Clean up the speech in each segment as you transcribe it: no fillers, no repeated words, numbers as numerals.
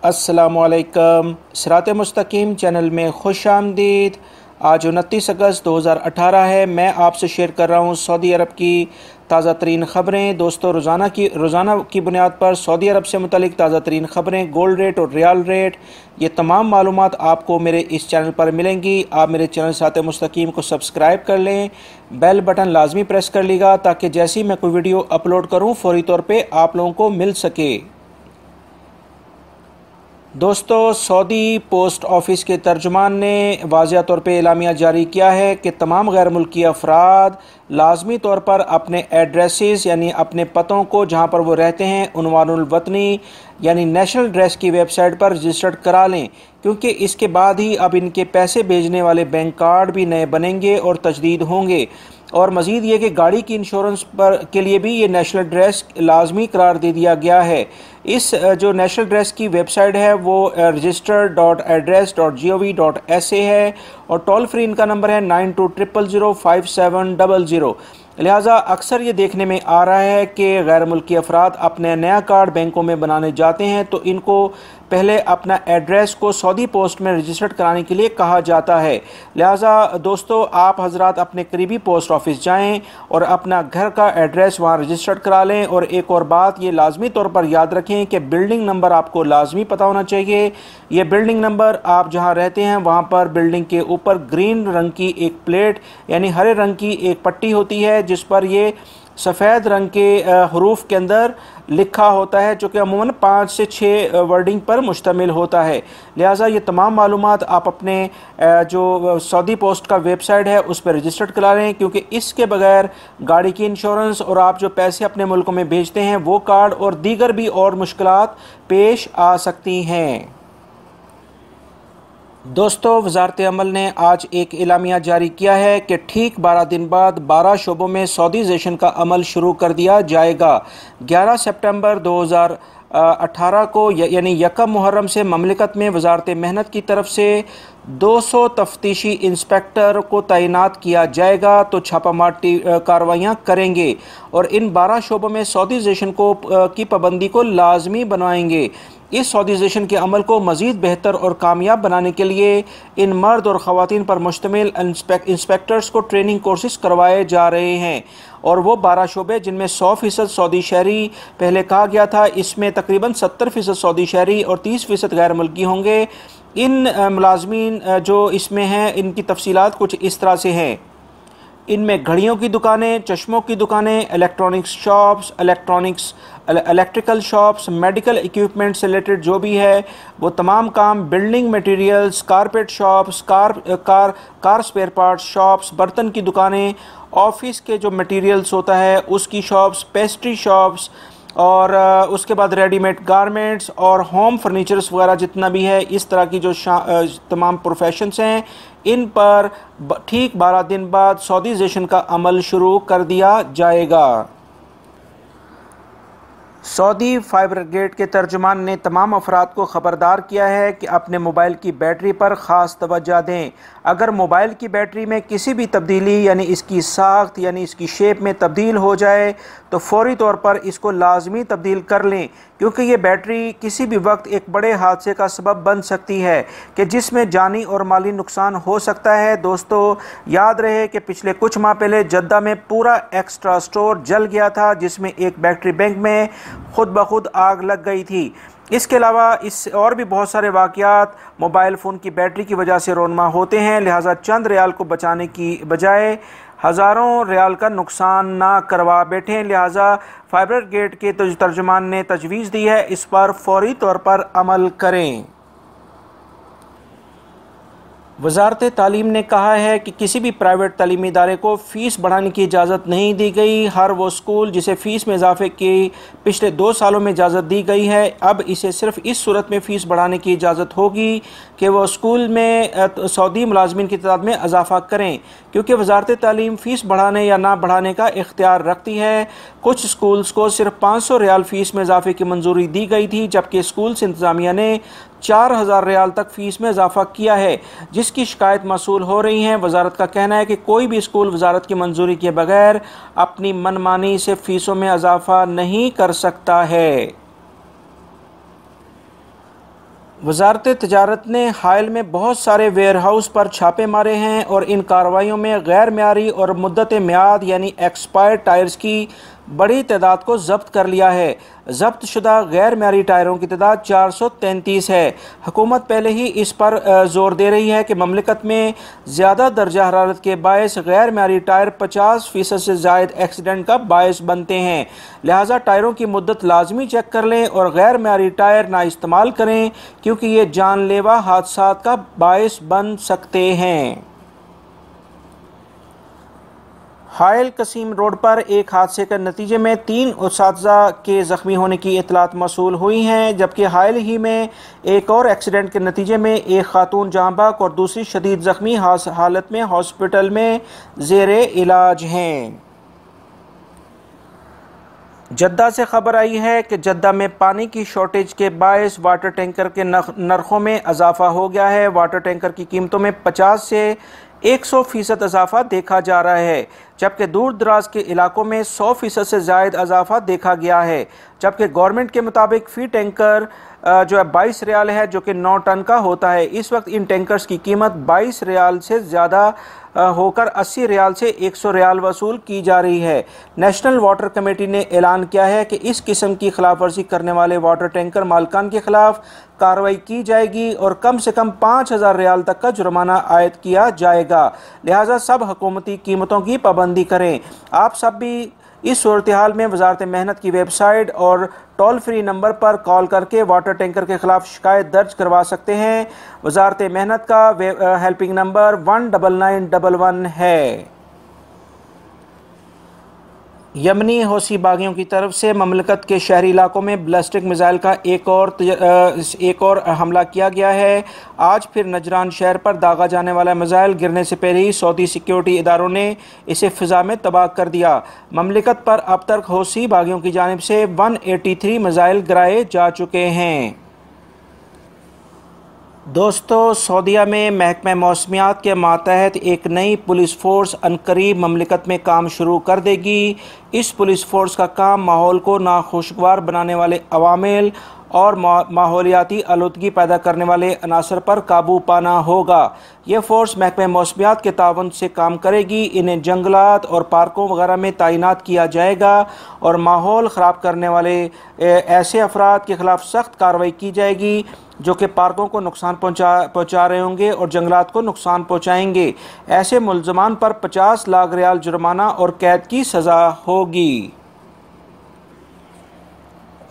अस्सलामुअलैकुम। सिरात मुस्तकीम चैनल में खुश आमदीद। आज 29 अगस्त 2018 है। मैं आपसे शेयर कर रहा हूँ सऊदी अरब की ताज़ा तरीन ख़बरें। दोस्तों, रोज़ाना की बुनियाद पर सऊदी अरब से मुतलिक ताज़ा तरीन ख़बरें, गोल्ड रेट और रियाल रेट, ये तमाम मालूमात आपको मेरे इस चैनल पर मिलेंगी। आप मेरे चैनल सिरात मुस्तकीम को सब्सक्राइब कर लें, बेल बटन लाजमी प्रेस कर लीजिएगा ताकि जैसे ही मैं कोई वीडियो अपलोड करूँ फ़ौरी तौर पर आप लोगों को मिल सके। दोस्तों, सऊदी पोस्ट ऑफिस के तर्जुमान ने वाज़िया तौर पर एलामिया जारी किया है कि तमाम गैर मुल्की अफराद लाजमी तौर पर अपने एड्रेसेस यानी अपने पतों को जहां पर वो रहते हैं उन्वानुल वतनी यानी नेशनल एड्रेस की वेबसाइट पर रजिस्टर्ड करा लें, क्योंकि इसके बाद ही अब इनके पैसे भेजने वाले बैंक कार्ड भी नए बनेंगे और तजदीद होंगे। और मज़ीद ये कि गाड़ी की इंश्योरेंस पर के लिए भी ये नेशनल एड्रेस लाजमी करार दे दिया गया है। इस जो नेशनल एड्रेस की वेबसाइट है वो register.address.gov.sa है और टोल फ्री इनका नंबर है 9200057000। लिहाजा अक्सर ये देखने में आ रहा है कि गैर मुल्की अफराद अपने नया कार्ड बैंकों में बनाने जाते हैं तो इनको पहले अपना एड्रेस को सऊदी पोस्ट में रजिस्टर्ड कराने के लिए कहा जाता है। लिहाजा दोस्तों, आप हजरात अपने करीबी पोस्ट ऑफिस जाएं और अपना घर का एड्रेस वहां रजिस्टर्ड करा लें। और एक और बात ये लाजमी तौर पर याद रखें कि बिल्डिंग नंबर आपको लाजमी पता होना चाहिए। ये बिल्डिंग नंबर आप जहां रहते हैं वहां पर बिल्डिंग के ऊपर ग्रीन रंग की एक प्लेट यानी हरे रंग की एक पट्टी होती है जिस पर ये सफ़ेद रंग के हरूफ के अंदर लिखा होता है, जो कि अमूमन 5 से 6 वर्डिंग पर मुश्तमिल होता है। लिहाजा ये तमाम मालूमात आप अपने जो सऊदी पोस्ट का वेबसाइट है उस पर रजिस्टर्ड करा लें, क्योंकि इसके बगैर गाड़ी की इंश्योरेंस और आप जो पैसे अपने मुल्कों में भेजते हैं वो कार्ड और दीगर भी और मुश्किलात पेश आ सकती हैं। दोस्तों, वज़ारत अमल ने आज एक एलामिया जारी किया है कि ठीक 12 दिन बाद 12 शोबों में सऊदीज़ेशन का अमल शुरू कर दिया जाएगा। 11 सितंबर 2018 को यानी यकम मुहर्रम से ममलिकत में वज़ारत मेहनत की तरफ से 200 तफ्तीशी इंस्पेक्टर को तैनात किया जाएगा तो छापामार कार्रवाइयाँ करेंगे और इन 12 शोबों में सऊदीज़ेशन की पाबंदी को लाजमी बनवाएंगे। इस सऊदीज़ेशन के अमल को मज़ीद बेहतर और कामयाब बनाने के लिए इन मर्द और ख़वातीन पर मुश्तमिल इंस्पेक्टर्स को ट्रेनिंग कोर्सेज करवाए जा रहे हैं। और वो 12 शोबे जिनमें 100% सऊदी शहरी पहले कहा गया था, इसमें तकरीबन 70% सऊदी शहरी और 30% गैर मुल्की होंगे। इन मुलाजमीन जो इसमें हैं इनकी तफसीलात कुछ इस तरह से हैं। इनमें घड़ियों की दुकानें, चश्मों की दुकानें, electronics shops, electrical shops, medical equipment से रिलेटेड जो भी है वो तमाम काम, building materials, carpet shops, car spare parts shops, बर्तन की दुकानें, ऑफिस के जो मटेरियल्स होता है उसकी शॉप्स, पेस्ट्री शॉप्स और उसके बाद रेडीमेड गारमेंट्स और होम फर्नीचर्स वगैरह जितना भी है, इस तरह की जो तमाम प्रोफेशंस हैं इन पर ठीक 12 दिन बाद सऊदीज़ेशन का अमल शुरू कर दिया जाएगा। सऊदी फाइबर गेट के तर्जुमान ने तमाम अफराद को ख़बरदार किया है कि अपने मोबाइल की बैटरी पर ख़ास तवज्जो दें। अगर मोबाइल की बैटरी में किसी भी तब्दीली यानी इसकी साख्त यानी इसकी शेप में तब्दील हो जाए तो फ़ौरी तौर पर इसको लाजमी तब्दील कर लें, क्योंकि ये बैटरी किसी भी वक्त एक बड़े हादसे का सबब बन सकती है कि जिसमें जानी और माली नुकसान हो सकता है। दोस्तों, याद रहे कि पिछले कुछ माह पहले जद्दा में पूरा एक्स्ट्रा स्टोर जल गया था जिसमें एक बैटरी बैंक में खुद ब खुद आग लग गई थी। इसके अलावा इस और भी बहुत सारे वाक़यात मोबाइल फ़ोन की बैटरी की वजह से रोनमा होते हैं। लिहाजा चंद रियाल को बचाने की बजाय हज़ारों रियाल का नुकसान ना करवा बैठें। लिहाजा फाइबर गेट के तर्जुमान ने तजवीज़ दी है इस पर फ़ौरी तौर पर अमल करें। वज़ारत तालीम ने कहा है कि किसी भी प्राइवेट तालीमी इदारे को फ़ीस बढ़ाने की इजाज़त नहीं दी गई। हर वो स्कूल जिसे फ़ीस में इजाफ़े की पिछले 2 सालों में इजाज़त दी गई है, अब इसे सिर्फ़ इस सूरत में फ़ीस बढ़ाने की इजाज़त होगी कि वह स्कूल में सऊदी मुलाजमीन की तादाद में इजाफ़ा करें, क्योंकि वज़ारत तालीम फ़ीस बढ़ाने या ना बढ़ाने का इख्तियार रखती है। कुछ स्कूल्स को सिर्फ 500 रियाल फ़ीस में इजाफ़े की मंजूरी दी गई थी, जबकि स्कूल्स इंतज़ामिया ने 4000 रियाल तक फ़ीस में इजाफ़ा किया है, जिसकी शिकायत मसूल हो रही हैं। वजारत का कहना है कि कोई भी स्कूल वजारत की मंजूरी के बगैर अपनी मनमानी से फ़ीसों में इजाफ़ा नहीं कर सकता है। वजारत तजारत ने हाल में बहुत सारे वेयर हाउस पर छापे मारे हैं और इन कार्रवाइयों में गैर मियारी और मुद्दत मियाद यानी एक्सपायर्ड टायर्स की बड़ी तादाद को जब्त कर लिया है। जब्त शुदा गैर मियारी टायरों की तादाद 433 है। हुकूमत पहले ही इस पर जोर दे रही है कि ममलिकत में ज़्यादा दर्जा हरारत के बायस गैर मियारी टायर 50% से ज़ायद एक्सीडेंट का बायस बनते हैं। लिहाजा टायरों की मुद्दत लाजमी चेक कर लें और गैर मियारी टायर ना इस्तेमाल करें, क्योंकि ये जानलेवा हादसात का बायस बन सकते हैं। हायल कसीम रोड पर एक हादसे के नतीजे में 3 उस्ताज़ा के ज़ख्मी होने की इतलात मौसूल हुई हैं, जबकि हाल ही में एक और एक्सीडेंट के नतीजे में एक खातून जहाँ बहक और दूसरी शदीद ज़ख्मी हालत में हॉस्पिटल में ज़ेरे इलाज हैं। जद्दा से खबर आई है कि जद्दा में पानी की शॉर्टेज के बायस वाटर टैंकर के नरखों में इजाफा हो गया है। वाटर टैंकर की कीमतों में 50 से 100% इजाफा देखा जा रहा है, जबकि दूर दराज के इलाकों में 100% से ज़ायद इजाफा देखा गया है। जबकि गवर्नमेंट के मुताबिक फ़ी टैंकर जो है 22 रियाल है, जो कि 9 टन का होता है। इस वक्त इन टैंकर्स की कीमत 22 रियाल से ज़्यादा होकर 80 रियाल से 100 रियाल वसूल की जा रही है। नेशनल वाटर कमेटी ने ऐलान किया है कि इस किस्म की खिलाफ वर्जी करने वाले वाटर टैंकर मालिकान के खिलाफ कार्रवाई की जाएगी और कम से कम 5000 रियाल तक का जुर्माना आयद किया जाएगा। लिहाजा सब हुकूमती कीमतों की पाबंदी करें। आप सब भी इस सूरत हाल में वजारत मेहनत की वेबसाइट और टोल फ्री नंबर पर कॉल करके वाटर टैंकर के खिलाफ शिकायत दर्ज करवा सकते हैं। वजारत मेहनत का हेल्पिंग नंबर 19911 है। यमनी हौसी बागियों की तरफ से ममलकत के शहरी इलाकों में बैलिस्टिक मिसाइल का एक और हमला किया गया है। आज फिर नजरान शहर पर दागा जाने वाला मिसाइल गिरने से पहले ही सऊदी सिक्योरिटी इदारों ने इसे फ़िज़ा में तबाह कर दिया। ममलकत पर अब तक हौसी बागियों की जानिब से 183 मिसाइल गिराए जा चुके हैं। दोस्तों, सऊदीया में महकमा मौसमियात के मातहत एक नई पुलिस फ़ोर्स अनकरीब ममलिकत में काम शुरू कर देगी। इस पुलिस फ़ोर्स का काम माहौल को नाखुशगवार बनाने वाले अवामिल और माहौलियाती आलूदगी पैदा करने वाले अनासर पर काबू पाना होगा। यह फ़ोर्स महकमा मौसमियात के तावन से काम करेगी। इन्हें जंगलात और पार्कों वगैरह में तैनात किया जाएगा और माहौल ख़राब करने वाले ऐसे अफराद के ख़िलाफ़ सख्त कार्रवाई की जाएगी जो कि पार्कों को नुकसान पहुँचा रहे होंगे और जंगलात को नुकसान पहुँचाएंगे। ऐसे मुल्ज़मान पर 50 लाख रियाल जुर्माना और कैद की सज़ा होगी।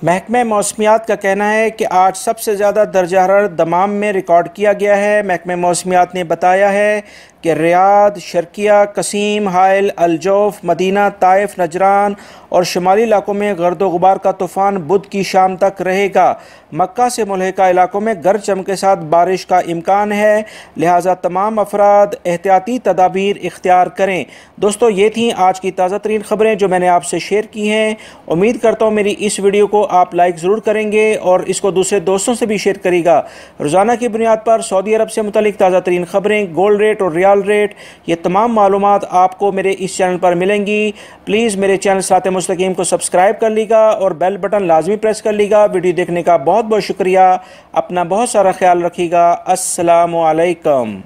महकमा मौसमियात का कहना है कि आज सबसे ज़्यादा दर्जा हरारत दमाम में रिकॉर्ड किया गया है। महकमा मौसमियात ने बताया है कि रियाद, शर्किया, कसीम, हाइल, अलजौफ, मदीना, ताइफ, नजरान और शुमाली इलाकों में गर्दो गुबार का तूफ़ान बुध की शाम तक रहेगा। मक्का से मुल्हिका इलाकों में गरज चमक के साथ बारिश का इम्कान है, लिहाजा तमाम अफराद एहतियाती तदाबीर इख्तियार करें। दोस्तों, ये थी आज की ताज़ा तरीन ख़बरें जो मैंने आपसे शेयर की हैं। उम्मीद करता हूँ मेरी इस वीडियो को आप लाइक ज़रूर करेंगे और इसको दूसरे दोस्तों से भी शेयर करेगा। रोज़ाना की बुनियाद पर सऊदी अरब से मुतल्लिक ताज़ा तरीन ख़बरें, गोल्ड रेट और रियाल रेट, ये तमाम मालूमात आपको मेरे इस चैनल पर मिलेंगी। प्लीज़ मेरे चैनल सिरात मुस्तकीम को सब्सक्राइब कर लीजिएगा और बेल बटन लाजमी प्रेस कर लीजिएगा। वीडियो देखने का बहुत बहुत शुक्रिया। अपना बहुत सारा ख्याल रखिएगा। अस्सलामु अलैकुम।